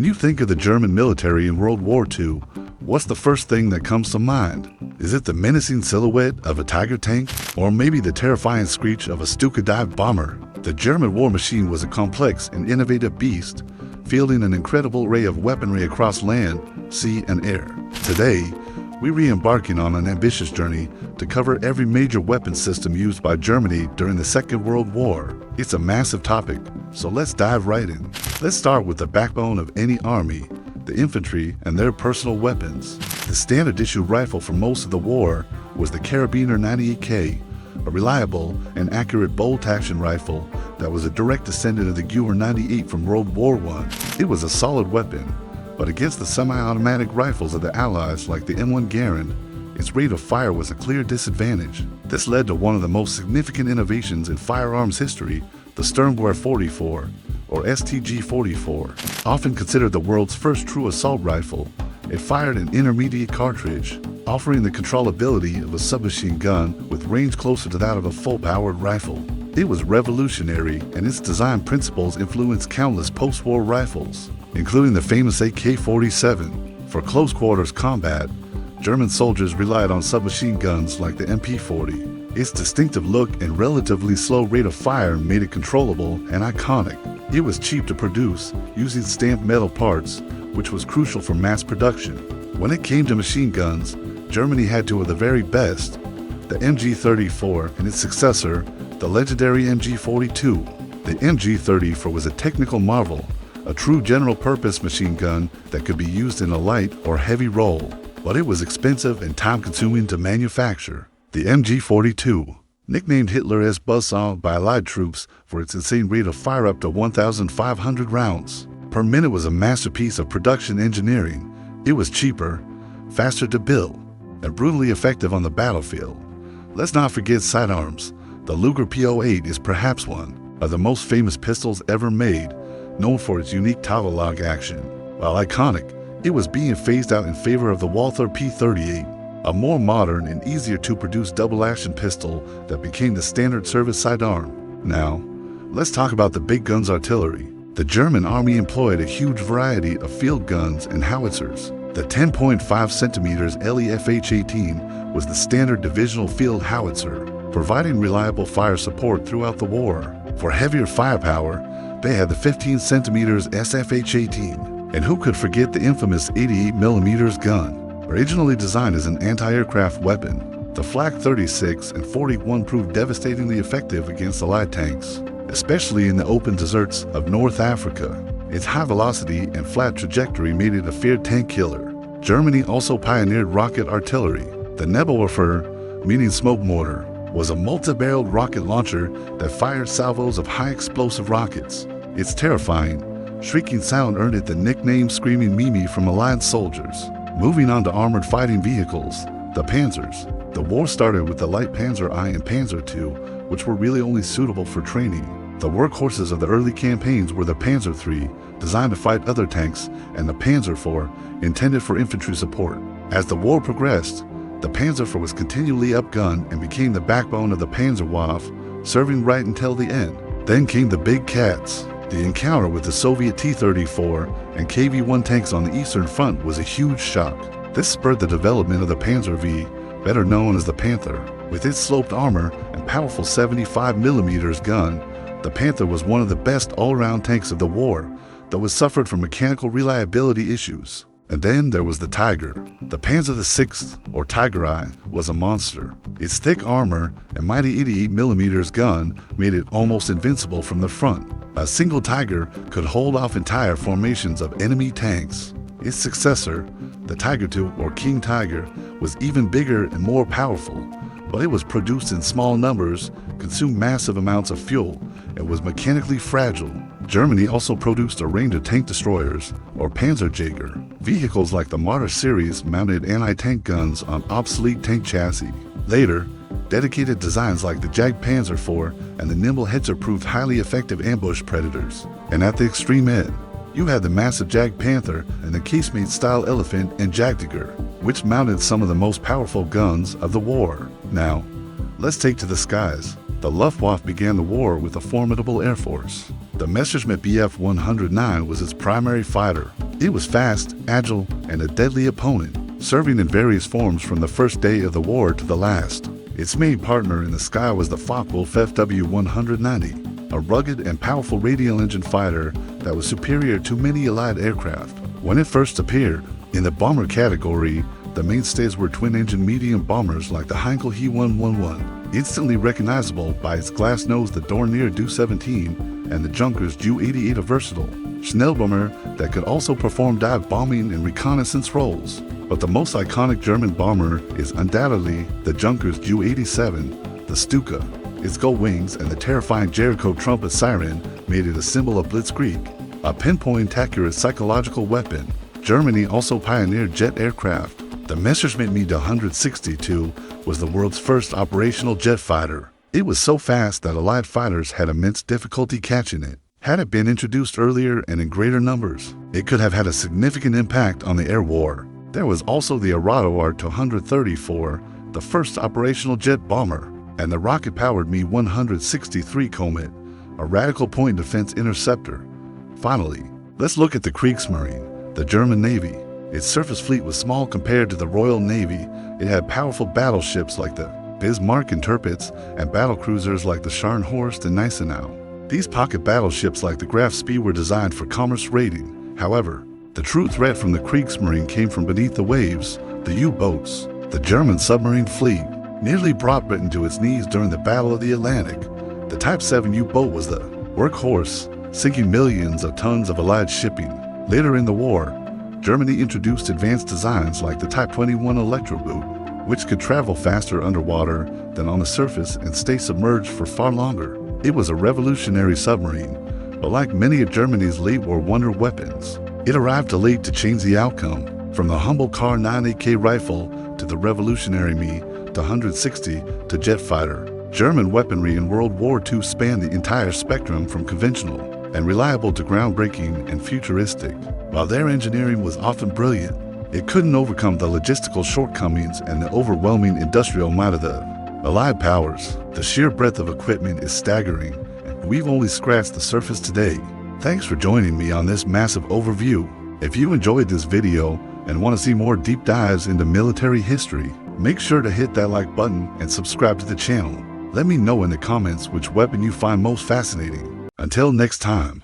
When you think of the German military in World War II, what's the first thing that comes to mind? Is it the menacing silhouette of a Tiger tank? Or maybe the terrifying screech of a Stuka dive bomber? The German war machine was a complex and innovative beast, fielding an incredible array of weaponry across land, sea, and air. Today, we're re-embarking on an ambitious journey to cover every major weapon system used by Germany during the Second World War. It's a massive topic, so let's dive right in. Let's start with the backbone of any army, the infantry and their personal weapons. The standard issue rifle for most of the war was the Karabiner 98K, a reliable and accurate bolt-action rifle that was a direct descendant of the Gewehr 98 from World War I. It was a solid weapon, but against the semi-automatic rifles of the Allies like the M1 Garand, its rate of fire was a clear disadvantage. This led to one of the most significant innovations in firearms history, the Sturmgewehr 44, or STG-44. Often considered the world's first true assault rifle, it fired an intermediate cartridge, offering the controllability of a submachine gun with range closer to that of a full-powered rifle. It was revolutionary, and its design principles influenced countless post-war rifles, including the famous AK-47. For close-quarters combat, German soldiers relied on submachine guns like the MP-40. Its distinctive look and relatively slow rate of fire made it controllable and iconic. It was cheap to produce, using stamped metal parts, which was crucial for mass production. When it came to machine guns, Germany had two of the very best, the MG-34 and its successor, the legendary MG-42. The MG-34 was a technical marvel, a true general-purpose machine gun that could be used in a light or heavy role, but it was expensive and time-consuming to manufacture. The MG-42, nicknamed Hitler's Buzzsaw by Allied troops for its insane rate of fire up to 1,500 rounds per minute, was a masterpiece of production engineering. It was cheaper, faster to build, and brutally effective on the battlefield. Let's not forget sidearms. The Luger P08 is perhaps one of the most famous pistols ever made, known for its unique toggle lock action. While iconic, it was being phased out in favor of the Walther P38, a more modern and easier to produce double-action pistol that became the standard service sidearm. Now, let's talk about the big guns artillery. The German army employed a huge variety of field guns and howitzers. The 10.5 centimeters LEFH-18 was the standard divisional field howitzer, providing reliable fire support throughout the war. For heavier firepower, they had the 15 centimeters SFH-18. And who could forget the infamous 88mm gun? Originally designed as an anti-aircraft weapon, the Flak 36 and 41 proved devastatingly effective against Allied tanks, especially in the open deserts of North Africa. Its high velocity and flat trajectory made it a feared tank killer. Germany also pioneered rocket artillery. The Nebelwerfer, meaning smoke mortar, was a multi-barreled rocket launcher that fired salvos of high-explosive rockets. Its terrifying, shrieking sound earned it the nickname Screaming Mimi from Allied soldiers. Moving on to armored fighting vehicles, the Panzers. The war started with the Light Panzer I and Panzer II, which were really only suitable for training. The workhorses of the early campaigns were the Panzer III, designed to fight other tanks, and the Panzer IV, intended for infantry support. As the war progressed, the Panzer IV was continually upgunned and became the backbone of the Panzerwaffe, serving right until the end. Then came the big cats. The encounter with the Soviet T-34 and KV-1 tanks on the Eastern Front was a huge shock. This spurred the development of the Panzer V, better known as the Panther. With its sloped armor and powerful 75mm gun, the Panther was one of the best all-around tanks of the war, though it suffered from mechanical reliability issues. And then there was the Tiger. The Panzer VI, or Tiger I, was a monster. Its thick armor and mighty 88mm gun made it almost invincible from the front. A single Tiger could hold off entire formations of enemy tanks. Its successor, the Tiger II, or King Tiger, was even bigger and more powerful, but it was produced in small numbers, consumed massive amounts of fuel, and was mechanically fragile. Germany also produced a range of tank destroyers, or Panzerjäger. Vehicles like the Marder series mounted anti-tank guns on obsolete tank chassis. Later, dedicated designs like the Jagdpanzer IV and the nimble Hetzer proved highly effective ambush predators. And at the extreme end, you had the massive Jagdpanther and the casemate-style Elephant and Jagdtiger, which mounted some of the most powerful guns of the war. Now, let's take to the skies. The Luftwaffe began the war with a formidable air force. The Messerschmitt Bf 109 was its primary fighter, It was fast, agile, and a deadly opponent, serving in various forms from the first day of the war to the last. Its main partner in the sky was the Focke-Wulf FW-190, a rugged and powerful radial engine fighter that was superior to many Allied aircraft. When it first appeared, in the bomber category, the mainstays were twin-engine medium bombers like the Heinkel He-111, instantly recognizable by its glass-nosed the Dornier Do-17 and the Junkers Ju-88, a versatile Schnellbomber that could also perform dive bombing and reconnaissance roles. But the most iconic German bomber is undoubtedly the Junkers Ju-87, the Stuka. Its gold wings and the terrifying Jericho trumpet siren made it a symbol of blitzkrieg, a pinpoint-accurate psychological weapon. Germany also pioneered jet aircraft. The Messerschmitt Me 162 was the world's first operational jet fighter. It was so fast that Allied fighters had immense difficulty catching it. Had it been introduced earlier and in greater numbers, it could have had a significant impact on the air war. There was also the Arado R-234, the first operational jet bomber, and the rocket-powered Me-163 Comet, a radical point defense interceptor. Finally, let's look at the Kriegsmarine, the German Navy. Its surface fleet was small compared to the Royal Navy. It had powerful battleships like the Bismarck and Tirpitz, and battlecruisers like the Scharnhorst and Gneisenau. These pocket battleships like the Graf Spee were designed for commerce raiding. However, the true threat from the Kriegsmarine came from beneath the waves, the U-boats. The German submarine fleet nearly brought Britain to its knees during the Battle of the Atlantic. The Type 7 U-boat was the workhorse, sinking millions of tons of Allied shipping. Later in the war, Germany introduced advanced designs like the Type 21 Electroboot, which could travel faster underwater than on the surface and stay submerged for far longer. It was a revolutionary submarine, but like many of Germany's late-war wonder weapons, it arrived too late to change the outcome. From the humble Kar 9 rifle to the revolutionary Me-160 to jet fighter, German weaponry in World War II spanned the entire spectrum from conventional and reliable to groundbreaking and futuristic. While their engineering was often brilliant, it couldn't overcome the logistical shortcomings and the overwhelming industrial might of the Allied powers. The sheer breadth of equipment is staggering, and we've only scratched the surface today. Thanks for joining me on this massive overview. If you enjoyed this video and want to see more deep dives into military history, make sure to hit that like button and subscribe to the channel. Let me know in the comments which weapon you find most fascinating. Until next time.